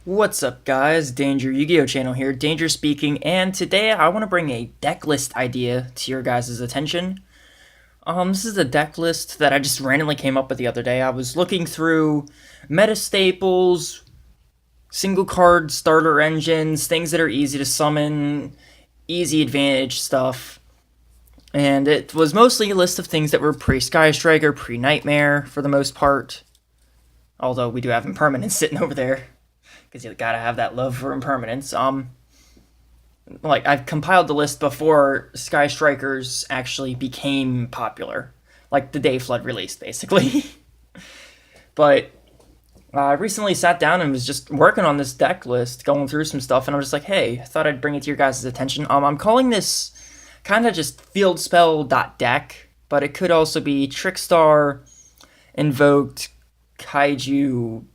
What's up guys, Danger Yu-Gi-Oh channel here, Danger speaking, and today I want to bring a deck list idea to your guys' attention. This is a deck list that I just randomly came up with the other day. I was looking through meta staples, single card starter engines, things that are easy to summon, easy advantage stuff, and it was mostly a list of things that were pre-Sky Striker, pre-Nightmare for the most part, although we do have Impermanence sitting over there. Because you gotta have that love for impermanence. I've compiled the list before Sky Strikers actually became popular, like the day Flood released, basically. But I recently sat down and was just working on this deck list, going through some stuff, and I'm just like, hey, I thought I'd bring it to your guys' attention. I'm calling this kind of just Spell.DEK, but it could also be Trickstar, Invoked, Kaiju,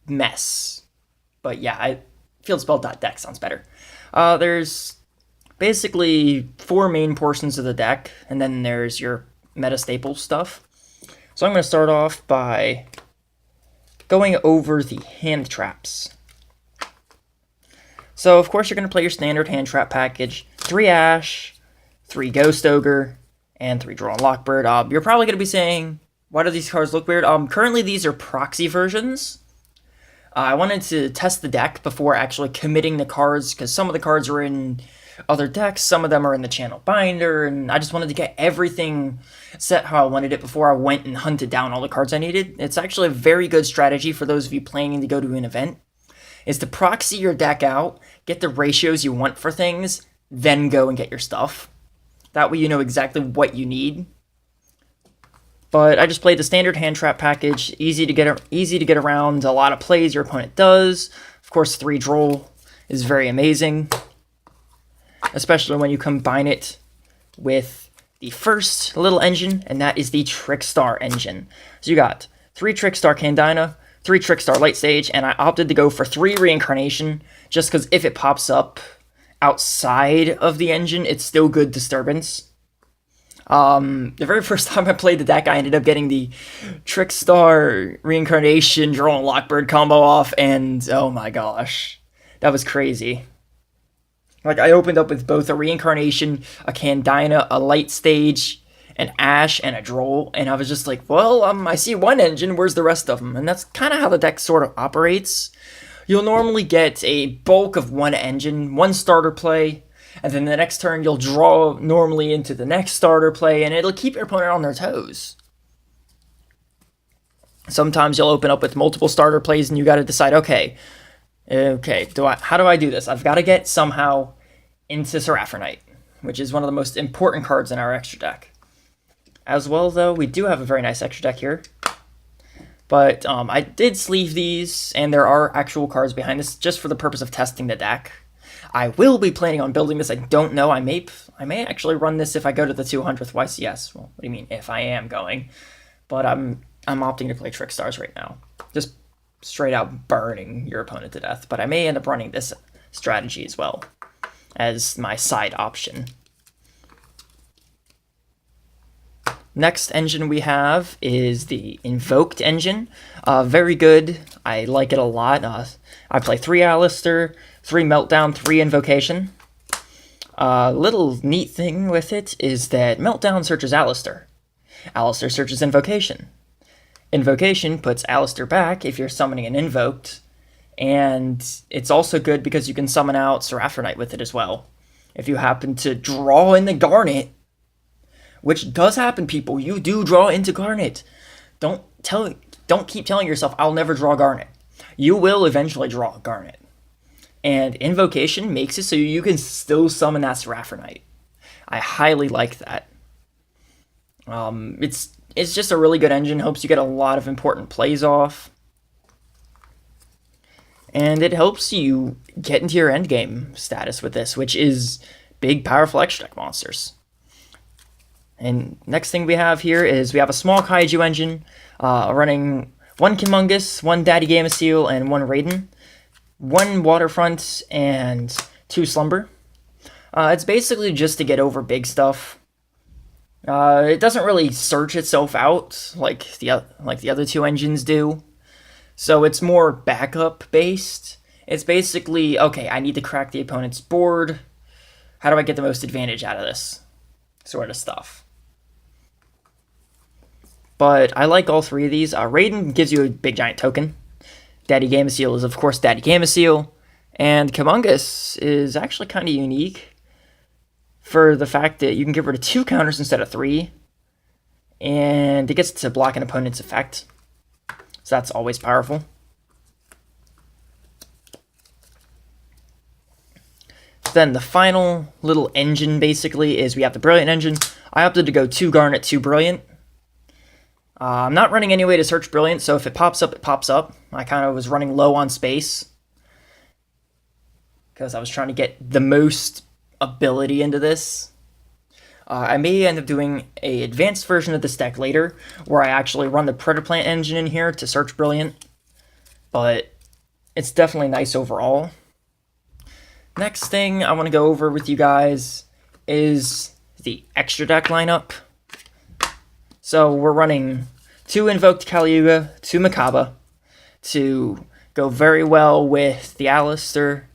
Mess. But yeah, Spell.DEK sounds better. There's basically four main portions of the deck, and then there's your meta staple stuff. So I'm going to start off by going over the hand traps. So of course you're going to play your standard hand trap package: 3 Ash, 3 Ghost Ogre, and 3 Droll Lock Bird. You're probably going to be saying, why do these cards look weird? Currently these are proxy versions. I wanted to test the deck before actually committing the cards, because some of the cards are in other decks, some of them are in the channel binder, and I just wanted to get everything set how I wanted it before I went and hunted down all the cards I needed. It's actually a very good strategy for those of you planning to go to an event, is to proxy your deck out, get the ratios you want for things, then go and get your stuff. That way you know exactly what you need. But I just played the standard hand trap package, easy to get around, a lot of plays your opponent does. Of course, 3 Droll is very amazing, especially when you combine it with the first little engine, and that is the Trickstar engine. So you got 3 Trickstar Candina, 3 Trickstar Light Stage, and I opted to go for 3 Reincarnation, just because if it pops up outside of the engine, it's still good disturbance. The very first time I played the deck, I ended up getting the Trickstar Reincarnation Droll Lock Bird combo off, and oh my gosh, that was crazy. Like, I opened up with both a Reincarnation, a Candina, a Light Stage, an Ash, and a Droll, and I was just like, well, I see one engine, where's the rest of them? And that's kind of how the deck sort of operates. You'll normally get a bulk of one engine, one starter play, and then the next turn you'll draw normally into the next starter play, and it'll keep your opponent on their toes. Sometimes you'll open up with multiple starter plays, and you got to decide, okay, how do I do this? I've got to get somehow into Seraphonite, which is one of the most important cards in our extra deck. As well, though, we do have a very nice extra deck here. But I did sleeve these, and there are actual cards behind this just for the purpose of testing the deck. I will be planning on building this. I don't know. I may actually run this if I go to the 200th YCS. Well, what do you mean if I am going? But I'm opting to play Trickstars right now. Just straight out burning your opponent to death. But I may end up running this strategy as well as my side option. Next engine we have is the Invoked Engine. Very good. I like it a lot. I play 3 Alistair, 3 Meltdown, 3 Invocation. Little neat thing with it is that Meltdown searches Alistair. Alistair searches Invocation. Invocation puts Alistair back if you're summoning an Invoked. And it's also good because you can summon out Seraphonite with it as well. If you happen to draw in the Garnet, which does happen, people. You do draw into Garnet. Don't keep telling yourself, I'll never draw Garnet. You will eventually draw Garnet. And Invocation makes it so you can still summon that Seraphonite. I highly like that. It's just a really good engine. Helps you get a lot of important plays off. And it helps you get into your endgame status with this, which is big, powerful extra deck monsters. And next thing we have here is we have a small Kaiju engine running 1 Humongous, 1 Daddy Gameciel, and 1 Raiden, 1 Waterfront, and 2 Slumber. It's basically just to get over big stuff. It doesn't really search itself out like the other 2 engines do. So it's more backup based, It's basically, okay, I need to crack the opponent's board. How do I get the most advantage out of this sort of stuff? But I like all three of these. Raiden gives you a big giant token. Daddy Gameciel is, of course, Daddy Gameciel. And Kamungus is actually kind of unique for the fact that you can get rid of 2 counters instead of 3. And it gets to block an opponent's effect. So that's always powerful. Then the final little engine, basically, is we have the Brilliant Engine. I opted to go 2 Garnet, 2 Brilliant. I'm not running any way to search Brilliant, so if it pops up, it pops up. I kind of was running low on space because I was trying to get the most ability into this. I may end up doing an advanced version of this deck later, where I actually run the Predaplant engine in here to search Brilliant, but it's definitely nice overall. Next thing I want to go over with you guys is the extra deck lineup. So we're running 2 Invoked Kaiju, 2 Makaba, to go very well with the Alistair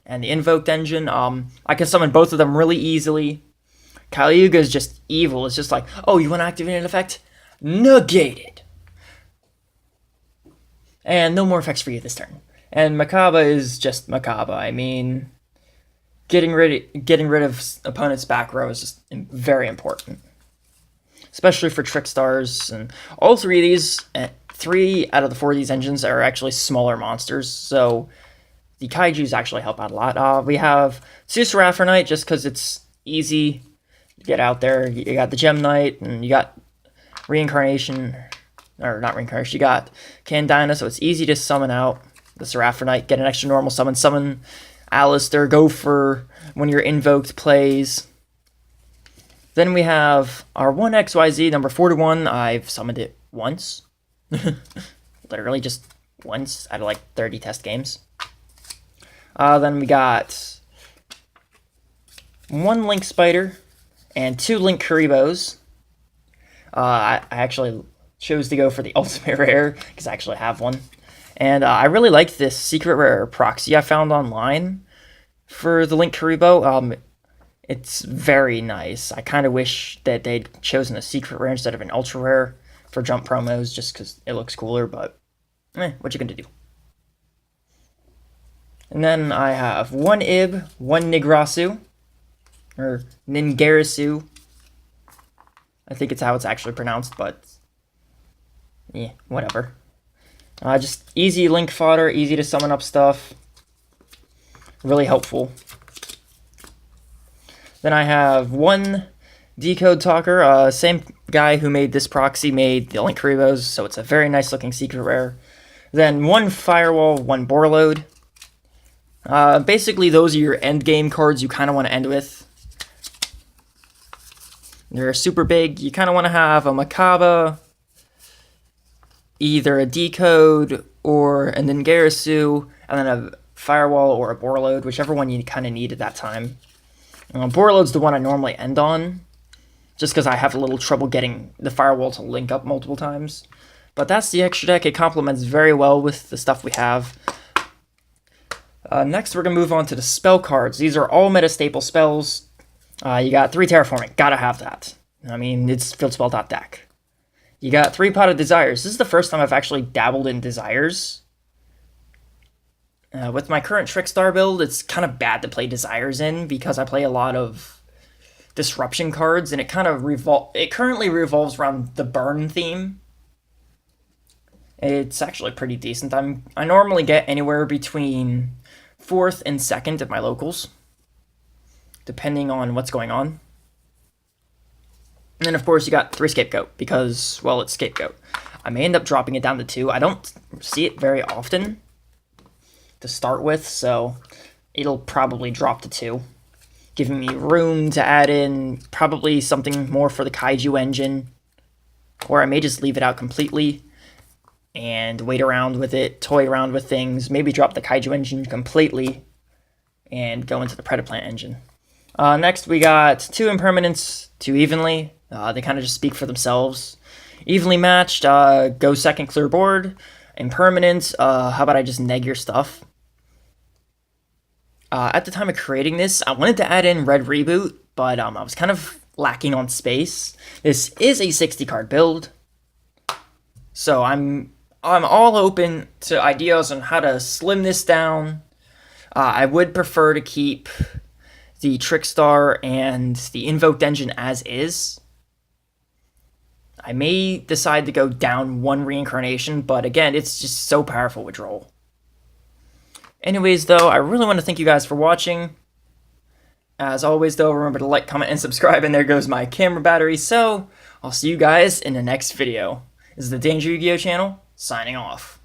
and the Invoked Engine. I can summon both of them really easily. Kaiju is just evil. It's just like, oh, you want to activate an effect? Negated. And no more effects for you this turn. And Makaba is just Makaba. I mean, getting rid of opponent's back row is just very important, especially for Trick Stars. And all 3 of these, 3 out of the 4 of these engines are actually smaller monsters, so the Kaijus actually help out a lot. We have 2 Seraphonite just because it's easy to get out there. You got the Gem Knight, and you got Reincarnation, or not Reincarnation, you got Candina, so it's easy to summon out the Seraphonite, get an extra normal summon Alistair, go for when your Invoked plays. Then we have our 1XYZ, number 41. I've summoned it once. Literally just once out of like 30 test games. Then we got 1 Link Spider and 2 Link Kuribos. I actually chose to go for the ultimate rare because I actually have one. And I really liked this secret rare proxy I found online for the Link Kuribo. It's very nice. I kind of wish that they'd chosen a secret rare instead of an ultra rare for jump promos just because it looks cooler, but what you gonna do? And then I have 1 Ib, 1 Nigrasu, or Ningarasu. I think it's how it's actually pronounced, but yeah, whatever. Just easy Link fodder, easy to summon up stuff. Really helpful. Then I have 1 Decode Talker. Same guy who made this proxy made the Link Kuribos, so it's a very nice looking secret rare. Then 1 Firewall, 1 Borload. Basically, those are your end game cards you kind of want to end with. They're super big. You kind of want to have a Makaba, either a Decode or a Ningarasu, and then a Firewall or a Borload, whichever one you kind of need at that time. Borload's the one I normally end on, just because I have a little trouble getting the Firewall to link up multiple times. But that's the extra deck. It complements very well with the stuff we have. Next, we're going to move on to the spell cards. These are all meta-staple spells. You got 3 Terraforming. Gotta have that. I mean, it's Spell.DEK. You got 3 Pot of Desires. This is the first time I've actually dabbled in Desires. With my current Trickstar build, it's kind of bad to play Desires in because I play a lot of Disruption cards, and it kind of currently revolves around the Burn theme. It's actually pretty decent. I normally get anywhere between 4th and 2nd at my locals, depending on what's going on. And then, of course, you got 3 Scapegoat because, well, it's Scapegoat. I may end up dropping it down to 2. I don't see it very often to start with, so it'll probably drop to 2, giving me room to add in probably something more for the Kaiju engine, or I may just leave it out completely and wait around with it, toy around with things, maybe drop the Kaiju engine completely and go into the Predaplant engine. Next, we got 2 Impermanents, 2 Evenly. They kind of just speak for themselves. Evenly matched, go 2nd, clear board. Impermanents, how about I just neg your stuff? At the time of creating this, I wanted to add in Red Reboot, but I was kind of lacking on space. This is a 60 card build, so I'm all open to ideas on how to slim this down. I would prefer to keep the Trickstar and the Invoked Engine as is. I may decide to go down one reincarnation, but again, it's just so powerful with Droll. Anyways, though, I really want to thank you guys for watching. As always, though, remember to like, comment, and subscribe, and there goes my camera battery, so I'll see you guys in the next video. This is the Danger Yu-Gi-Oh! Channel, signing off.